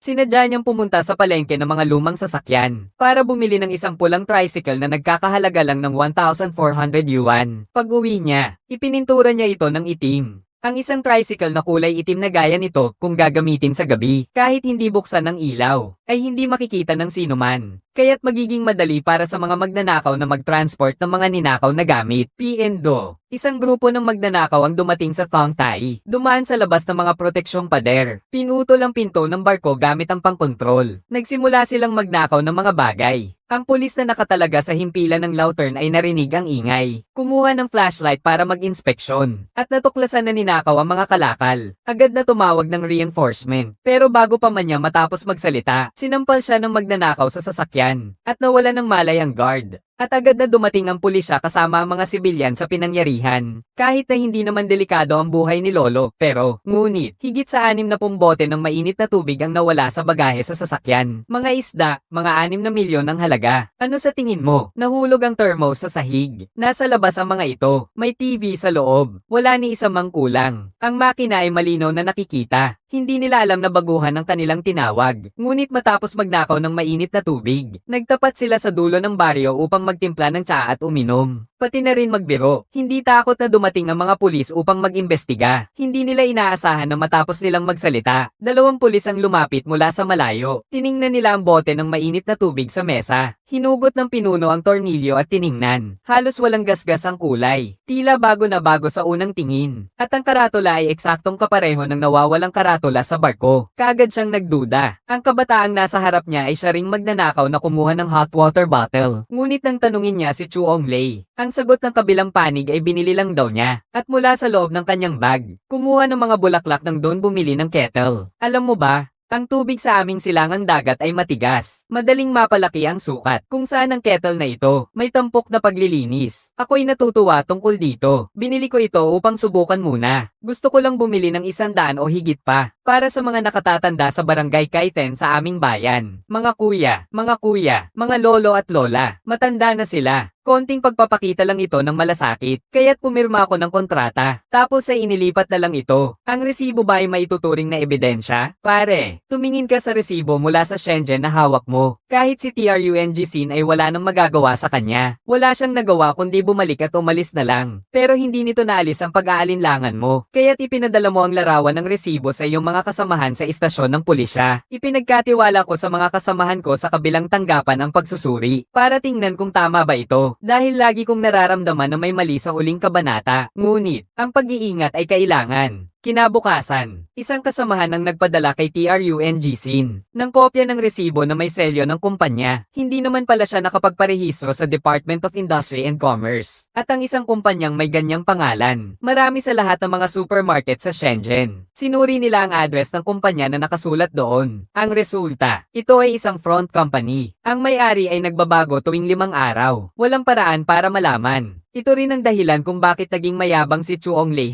Sinadya niyang pumunta sa palengke ng mga lumang sasakyan para bumili ng isang pulang tricycle na nagkakahalaga lang ng 1,400 yuan. Pag-uwi niya, ipinintura niya ito ng itim. Ang isang tricycle na kulay itim na gaya nito kung gagamitin sa gabi, kahit hindi buksan ng ilaw, ay hindi makikita ng sinuman. Kaya't magiging madali para sa mga magnanakaw na mag-transport ng mga ninakaw na gamit. PNDO. Isang grupo ng magnanakaw ang dumating sa Thong Tai. Dumaan sa labas ng mga proteksyong pader. Pinutol ang pinto ng barko gamit ang pangkontrol. Nagsimula silang magnakaw ng mga bagay. Ang pulis na nakatalaga sa himpilan ng lantern ay narinig ang ingay. Kumuha ng flashlight para mag-inspeksyon. At natuklasan na ninakaw ang mga kalakal. Agad na tumawag ng reinforcement. Pero bago pa man niya matapos magsalita, sinampal siya ng magnanakaw sa sasakyan. At nawala ng malay ang guard. At agad na dumating ang pulisya kasama ang mga sibilyan sa pinangyarihan. Kahit na hindi naman delikado ang buhay ni Lolo, pero, ngunit, higit sa 60 bote ng mainit na tubig ang nawala sa bagahe sa sasakyan. Mga isda, mga 6 na milyon ang halaga. Ano sa tingin mo? Nahulog ang thermos sa sahig. Nasa labas ang mga ito. May TV sa loob. Wala ni isang mang kulang. Ang makina ay malinaw na nakikita. Hindi nila alam na baguhan ang kanilang tinawag. Ngunit matapos magnakaw ng mainit na tubig, nagtapat sila sa dulo ng baryo upang magtimpla ng tsaa at uminom. Pati na rin magbiro. Hindi takot na dumating ang mga pulis upang mag-imbestiga. Hindi nila inaasahan na matapos nilang magsalita, 2 pulis ang lumapit mula sa malayo. Tiningnan nila ang bote ng mainit na tubig sa mesa. Hinugot ng pinuno ang tornilyo at tiningnan. Halos walang gasgas ang kulay. Tila bago na bago sa unang tingin. At ang karatula ay eksaktong kapareho ng nawawalang karatula sa barko. Kaagad siyang nagduda. Ang kabataang nasa harap niya ay siya ring magnanakaw na kumuha ng hot water bottle. Ngunit nang tanungin niya si Chu Ong Lei, ang sagot ng kabilang panig ay binili lang daw niya. At mula sa loob ng kanyang bag, kumuha ng mga bulaklak nang doon bumili ng kettle. Alam mo ba? Ang tubig sa aming silangang dagat ay matigas. Madaling mapalaki ang sukat. Kung saan ang kettle na ito, may tampok na paglilinis. Ako'y natutuwa tungkol dito. Binili ko ito upang subukan muna. Gusto ko lang bumili ng 100 o higit pa. Para sa mga nakatatanda sa barangay Kaiten sa aming bayan. Mga kuya, mga lolo at lola. Matanda na sila. Konting pagpapakita lang ito ng malasakit, kaya't pumirma ako ng kontrata. Tapos ay inilipat na lang ito. Ang resibo ba ay maituturing na ebidensya? Pare, tumingin ka sa resibo mula sa Shenzhen na hawak mo. Kahit si TRUNG Sin ay wala nang magagawa sa kanya. Wala siyang nagawa kundi bumalik at umalis na lang. Pero hindi nito naalis ang pag-aalinlangan mo. Kaya't ipinadala mo ang larawan ng resibo sa iyong mga kasamahan sa istasyon ng pulisya. Ipinagkatiwala ko sa mga kasamahan ko sa kabilang tanggapan ang pagsusuri para tingnan kung tama ba ito. Dahil lagi kong nararamdaman na may mali sa huling kabanata. Ngunit, ang pag-iingat ay kailangan. Kinabukasan, isang kasamahan ang nagpadala kay TRUNG Sin ng kopya ng resibo na may selyo ng kumpanya. Hindi naman pala siya nakapagparehistro sa Department of Industry and Commerce. At ang isang kumpanyang may ganyang pangalan. Marami sa lahat ng mga supermarket sa Shenzhen. Sinuri nila ang address ng kumpanya na nakasulat doon. Ang resulta, ito ay isang front company. Ang may-ari ay nagbabago tuwing 5 araw. Walang paraan para malaman. Ito rin ang dahilan kung bakit naging mayabang si Chu Ong Lei.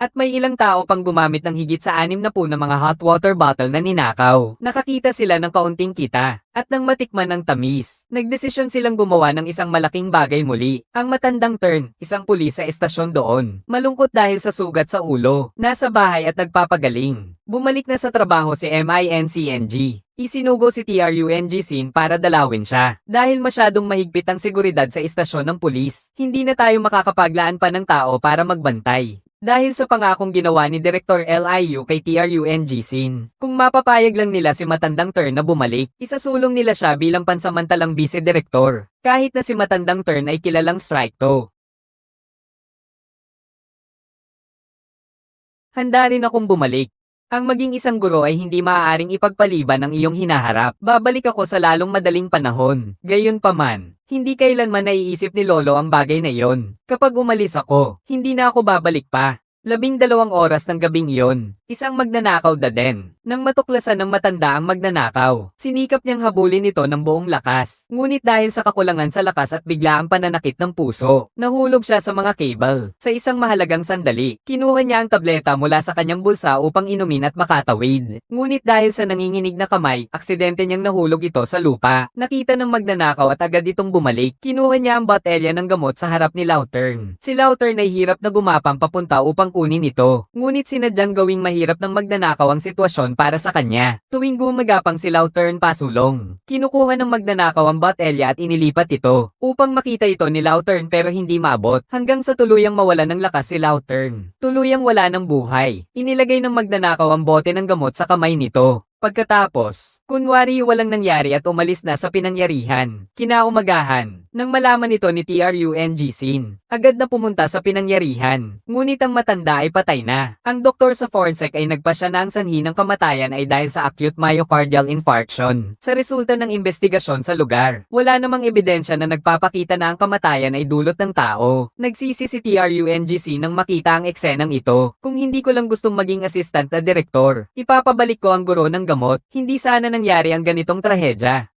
At may ilang tao pang gumamit ng higit sa 60 na mga hot water bottle na ninakaw. Nakakita sila ng kaunting kita. At nang matikman ang tamis, nagdesisyon silang gumawa ng isang malaking bagay muli. Ang matandang Tern, isang pulis sa estasyon doon. Malungkot dahil sa sugat sa ulo. Nasa bahay at nagpapagaling. Bumalik na sa trabaho si MINCNG. Isinugo si TRUNG Sin para dalawin siya. Dahil masyadong mahigpit ang seguridad sa istasyon ng pulis, hindi na tayo makakapaglaan pa ng tao para magbantay. Dahil sa pangakong ginawa ni Direktor LIU kay TRUNG Sin. Kung mapapayag lang nila si matandang Tern na bumalik, isasulong nila siya bilang pansamantalang vice-direktor. Kahit na si matandang Tern ay kilalang strike to. Handa rin akong bumalik. Ang maging isang guro ay hindi maaaring ipagpaliban ang iyong hinaharap. Babalik ako sa lalong madaling panahon. Gayunpaman, hindi kailanman naiisip ni Lolo ang bagay na iyon. Kapag umalis ako, hindi na ako babalik pa. 12 oras ng gabing iyon, isang magnanakaw din. Nang matuklasan ng matanda ang magnanakaw, sinikap niyang habulin ito ng buong lakas. Ngunit dahil sa kakulangan sa lakas at biglaang pananakit ng puso, nahulog siya sa mga cable. Sa isang mahalagang sandali, kinuha niya ang tableta mula sa kanyang bulsa upang inumin at makatawid. Ngunit dahil sa nanginginig na kamay, aksidente niyang nahulog ito sa lupa. Nakita ng magnanakaw at agad itong bumalik. Kinuha niya ang botelya ng gamot sa harap ni Lautern. Si Lautern ay hirap na gumapang papunta upang kunin ito. Ngunit sinadyang gawing mahirap ng magnanakaw ang sitwasyon para sa kanya. Tuwing gumagapang si Lautern pasulong, kinukuha ng magnanakaw ang botelya at inilipat ito, upang makita ito ni Lautern pero hindi maabot, hanggang sa tuluyang mawala ng lakas si Lautern. Tuluyang wala ng buhay. Inilagay ng magnanakaw ang bote ng gamot sa kamay nito. Pagkatapos, kunwari walang nangyari at umalis na sa pinangyarihan. Kinaumagahan, nang malaman ito ni TRUNG-sin, agad na pumunta sa pinangyarihan. Ngunit ang matanda ay patay na. Ang doktor sa forensic ay nagpasya na ang sanhi ng kamatayan ay dahil sa acute myocardial infarction. Sa resulta ng investigasyon sa lugar, wala namang ebidensya na nagpapakita na ang kamatayan ay dulot ng tao. Nagsisi si TRUNG-sin nang makita ang eksenang ito. Kung hindi ko lang gustong maging assistant na direktor, ipapabalik ko ang guro ng gamot, hindi sana nangyari ang ganitong trahedya.